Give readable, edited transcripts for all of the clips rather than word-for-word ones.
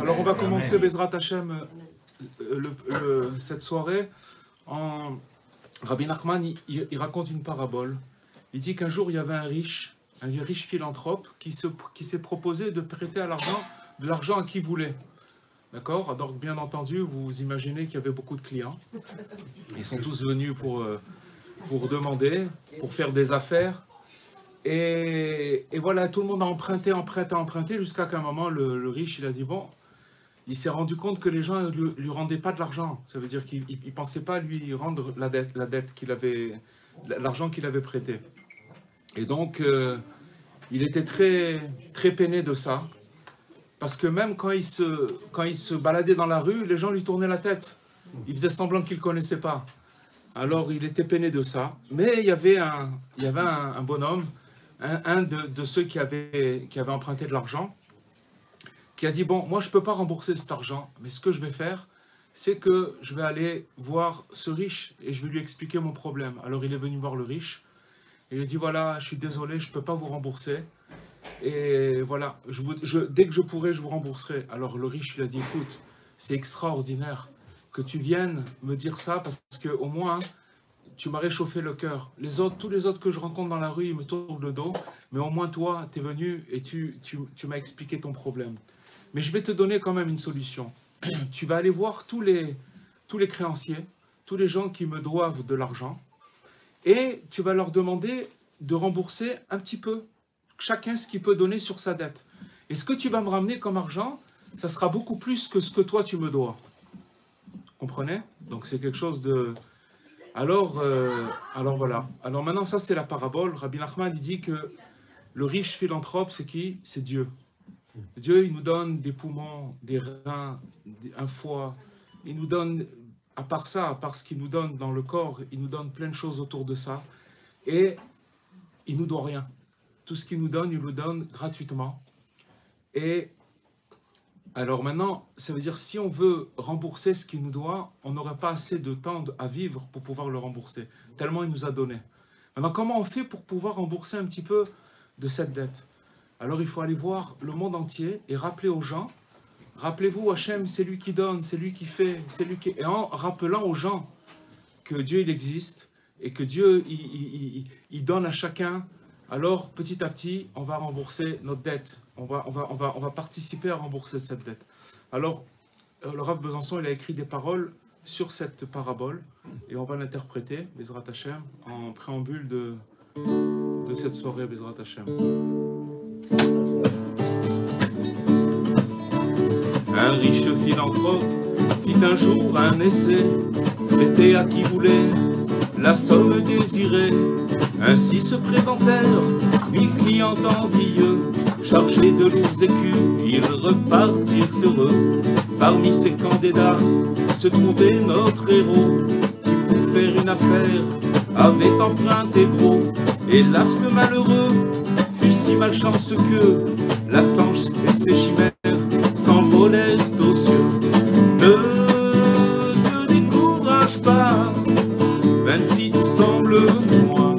Alors on va commencer Bezrat Hashem cette soirée. Rabbi Nachman il raconte une parabole. Il dit qu'un jour il y avait un riche philanthrope qui s'est proposé de prêter de l'argent à qui voulait. D'accord? Donc bien entendu, vous imaginez qu'il y avait beaucoup de clients. Ils sont tous venus pour demander, pour faire des affaires. Et voilà, tout le monde a emprunté jusqu'à qu'un moment, le riche, il a dit, bon, il s'est rendu compte que les gens ne lui rendaient pas de l'argent. Ça veut dire qu'il ne pensait pas lui rendre la dette qu'il avait, l'argent qu'il avait prêté. Et donc, il était très, très peiné de ça. Parce que même quand il se baladait dans la rue, les gens lui tournaient la tête. Il faisait semblant qu'il ne connaissait pas. Alors, il était peiné de ça. Mais il y avait un bonhomme, un de ceux qui avaient emprunté de l'argent, qui a dit, bon, moi, je ne peux pas rembourser cet argent, mais ce que je vais faire, c'est que je vais aller voir ce riche et je vais lui expliquer mon problème. Alors, il est venu voir le riche et il a dit, voilà, je suis désolé, je ne peux pas vous rembourser. Et voilà, dès que je pourrai, je vous rembourserai. Alors, le riche, il a dit, écoute, c'est extraordinaire que tu viennes me dire ça parce qu'au moins, tu m'as réchauffé le cœur. Tous les autres que je rencontre dans la rue, ils me tournent le dos, mais au moins toi, tu es venu et tu m'as expliqué ton problème. Mais je vais te donner quand même une solution. Tu vas aller voir tous les créanciers, tous les gens qui me doivent de l'argent, et tu vas leur demander de rembourser un petit peu, chacun ce qu'il peut donner sur sa dette. Et ce que tu vas me ramener comme argent, ça sera beaucoup plus que ce que toi tu me dois. Comprenez? Donc c'est quelque chose de... Alors voilà. Alors maintenant, ça c'est la parabole. Rabbi Nachman il dit que le riche philanthrope, c'est qui? C'est Dieu. Dieu, il nous donne des poumons, des reins, un foie. Il nous donne, à part ça, à part ce qu'il nous donne dans le corps, il nous donne plein de choses autour de ça. Et il ne nous doit rien. Tout ce qu'il nous donne, il nous donne gratuitement. Et alors maintenant, ça veut dire si on veut rembourser ce qu'il nous doit, on n'aurait pas assez de temps à vivre pour pouvoir le rembourser, tellement il nous a donné. Maintenant, comment on fait pour pouvoir rembourser un petit peu de cette dette? Alors il faut aller voir le monde entier et rappeler aux gens, rappelez-vous, Hachem, c'est lui qui donne, c'est lui qui fait, c'est lui qui... Et en rappelant aux gens que Dieu, il existe et que Dieu, il donne à chacun, alors petit à petit, on va rembourser notre dette. On va participer à rembourser cette dette. Alors, le Rav Besançon, il a écrit des paroles sur cette parabole et on va l'interpréter, Bezrat Hashem, en préambule de cette soirée, Bezrat Hashem. Un riche philanthrope fit un jour un essai, prêté à qui voulait la somme désirée. Ainsi se présentèrent 1000 clients envieux, chargés de lourds écus, ils repartirent heureux. Parmi ces candidats se trouvait notre héros, qui pour faire une affaire avait emprunté gros. Hélas le malheureux fut si malchanceux que la sanche et ses chimères s'envolèrent aux cieux. Ne te décourage pas, même si tu sembles loin.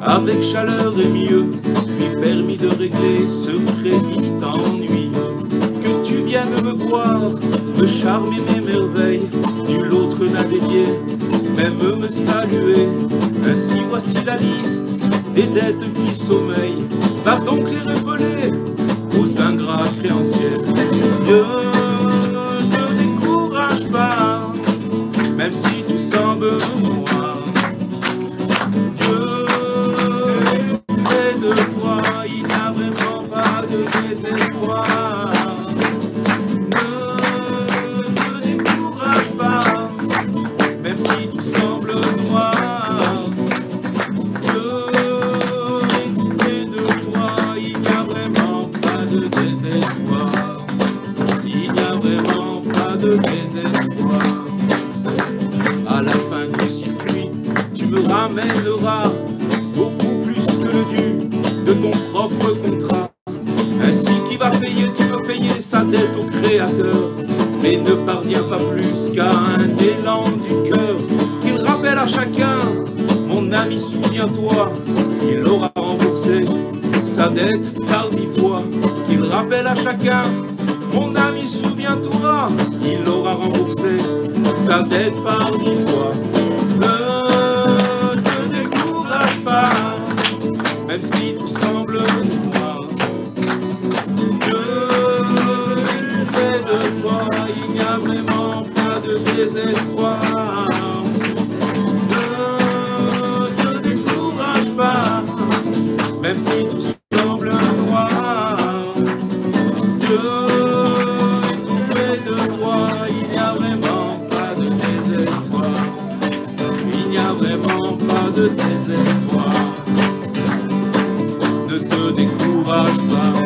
Avec chaleur et mieux, lui permit de régler ce crédit ennuyeux. Que tu viennes me voir, me charmer mes merveilles, nul autre n'a dévié, même me saluer. Ainsi voici la liste des dettes qui sommeillent, va donc les rappeler aux ingrats créanciers. Ne te décourage pas, même si tu sembles loin. Il n'y a vraiment pas de désespoir. Ne te décourage pas, même si tout semble noir. Dieu vaudra beaucoup plus que le dû de ton propre contrat. Ainsi qui va payer, qui veut payer sa dette au Créateur, mais ne parvient pas plus qu'à un élan du cœur, qu'il rappelle à chacun, mon ami souviens-toi, qu'il aura remboursé sa dette par 10 fois. Qu'il rappelle à chacun, mon ami souviens-toi, il aura remboursé sa dette par 10 fois. Ne te décourage pas, même si tout semble noir. Près de toi, il n'y a vraiment pas de désespoir. Ne te décourage pas, même si tout semble noir. Dieu est tout près de toi, il n'y a vraiment pas de désespoir. Il n'y a vraiment pas de désespoir. Ne te décourage pas.